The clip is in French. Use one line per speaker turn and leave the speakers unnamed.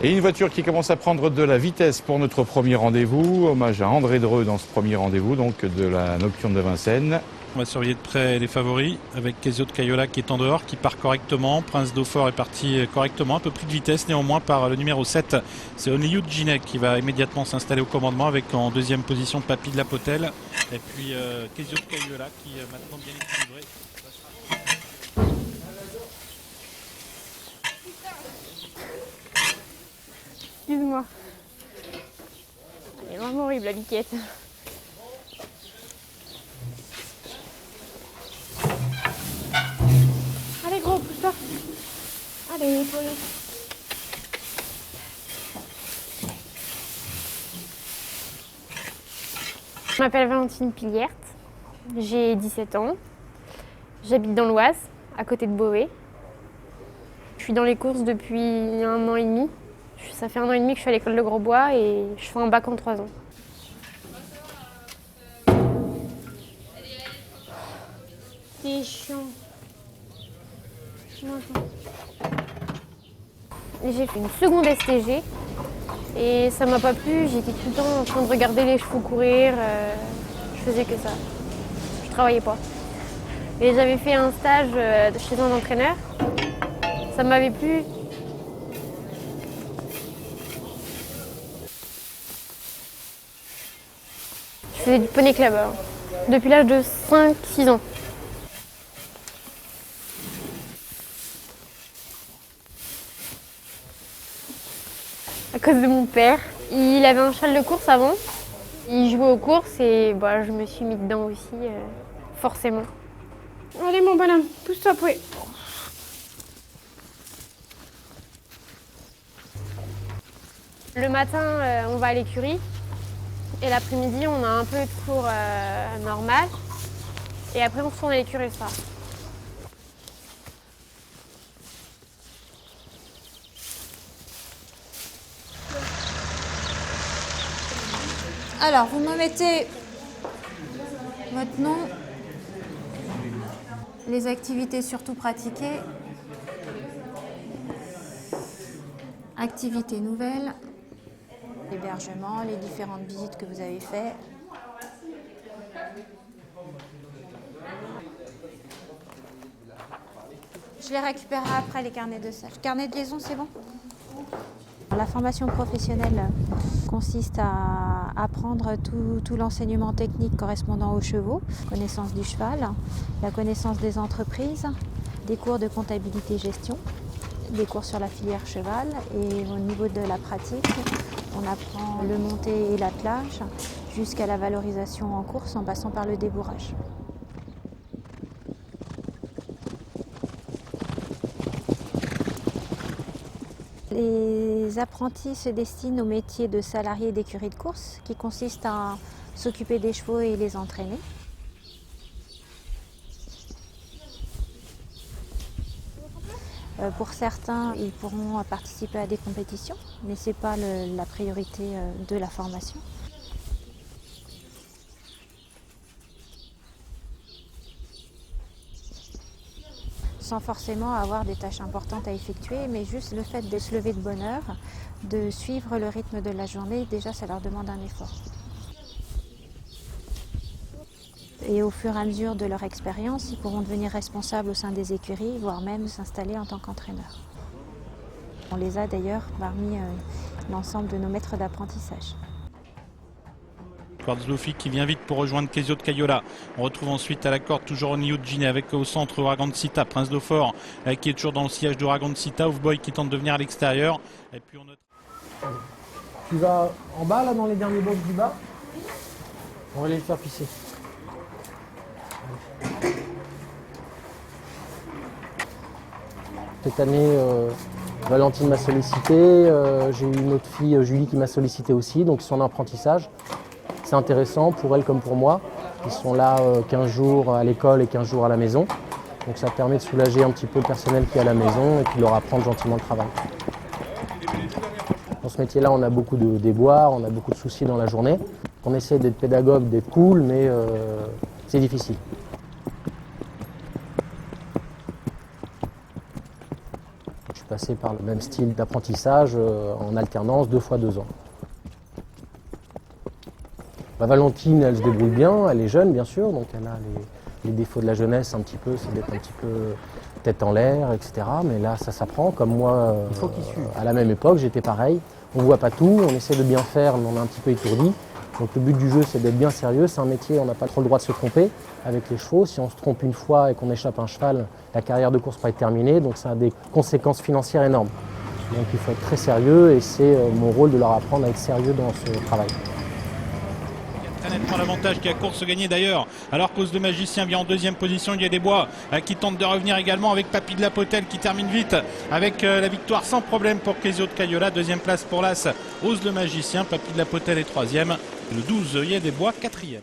Et une voiture qui commence à prendre de la vitesse pour notre premier rendez-vous. Hommage à André Dreux dans ce premier rendez-vous, donc de la Nocturne de Vincennes.
On va surveiller de près les favoris avec Kezio de Cayola qui est en dehors, qui part correctement. Prince Dauphin est parti correctement, un peu pris de vitesse néanmoins par le numéro 7. C'est Onliou Djinek qui va immédiatement s'installer au commandement avec en deuxième position Papy de la Potelle. Et puis Kezio de Cayola qui maintenant bien équilibré.
Excuse-moi. Elle est vraiment horrible la biquette. Allez gros, pousse-toi. Allez, toi. Je m'appelle Valentine Piliert, j'ai 17 ans. J'habite dans l'Oise, à côté de Beauvais. Je suis dans les courses depuis 1 an et demi. Ça fait 1 an et demi que je suis à l'école de Grosbois et je fais un bac en 3 ans. C'est chiant. J'ai fait une seconde STG et ça m'a pas plu. J'étais tout le temps en train de regarder les chevaux courir. Je faisais que ça. Je travaillais pas. Et j'avais fait un stage chez un entraîneur. Ça m'avait plu. Je faisais du poney club depuis l'âge de 5-6 ans. À cause de mon père. Il avait un cheval de course avant. Il jouait aux courses et je me suis mis dedans aussi, forcément. Allez mon bonhomme, pousse-toi, pouet. Le matin, on va à l'écurie. Et l'après-midi, on a un peu de cours normal. Et après, on retourne à l'écurie le soir.
Alors, vous me mettez votre nom, les activités surtout pratiquées, activités nouvelles, l'hébergement, les différentes visites que vous avez faites. Je les récupérerai après, les carnets de stage. Carnet de liaison, c'est bon ? La formation professionnelle consiste à apprendre tout l'enseignement technique correspondant aux chevaux, connaissance du cheval, la connaissance des entreprises, des cours de comptabilité-gestion, des cours sur la filière cheval et au niveau de la pratique, on apprend le monté et l'attelage jusqu'à la valorisation en course en passant par le débourrage. Les apprentis se destinent au métier de salarié d'écurie de course qui consiste à s'occuper des chevaux et les entraîner. Pour certains, ils pourront participer à des compétitions, mais ce n'est pas la priorité de la formation. Sans forcément avoir des tâches importantes à effectuer, mais juste le fait de se lever de bonne heure, de suivre le rythme de la journée, déjà ça leur demande un effort. Et au fur et à mesure de leur expérience, ils pourront devenir responsables au sein des écuries, voire même s'installer en tant qu'entraîneurs. On les a d'ailleurs parmi l'ensemble de nos maîtres d'apprentissage.
Quartzlofi qui vient vite pour rejoindre Kezio de Cayola. On retrouve ensuite à la corde toujours Onliou Djinek avec au centre Ouragan de Sita, Prince Dauphin qui est toujours dans le sillage d'Ouragan de Sita, Oufboy qui tente de venir à l'extérieur. Et puis on note...
Tu vas en bas là dans les derniers box du bas. On va aller le faire pisser. Cette année, Valentine m'a sollicité, j'ai eu une autre fille, Julie, qui m'a sollicité aussi, donc ils sont en apprentissage. C'est intéressant pour elle comme pour moi. Ils sont là 15 jours à l'école et 15 jours à la maison. Donc ça permet de soulager un petit peu le personnel qui est à la maison et puis leur apprendre gentiment le travail. Dans ce métier-là, on a beaucoup de déboires, on a beaucoup de soucis dans la journée. On essaie d'être pédagogue, d'être cool, mais c'est difficile. Je suis passer par le même style d'apprentissage en alternance 2 fois 2 ans. Valentine, elle se débrouille bien, elle est jeune bien sûr, donc elle a les défauts de la jeunesse un petit peu, c'est d'être un petit peu tête en l'air, etc. Mais là, ça s'apprend. Comme moi, à la même époque, j'étais pareil. On ne voit pas tout, on essaie de bien faire, mais on est un petit peu étourdi. Donc le but du jeu, c'est d'être bien sérieux. C'est un métier, on n'a pas trop le droit de se tromper avec les chevaux. Si on se trompe une fois et qu'on échappe un cheval, la carrière de course peut être terminée. Donc ça a des conséquences financières énormes. Donc il faut être très sérieux et c'est mon rôle de leur apprendre à être sérieux dans ce travail.
Très nettement l'avantage qui a course gagnée d'ailleurs, alors qu'Os le Magicien vient en deuxième position. Il y a des bois qui tentent de revenir également avec Papy de la Potelle qui termine vite avec la victoire sans problème pour Kesio de Cayola. Deuxième place pour l'As Os le Magicien, Papy de la Potelle est troisième. Le 12 il y a des bois quatrième.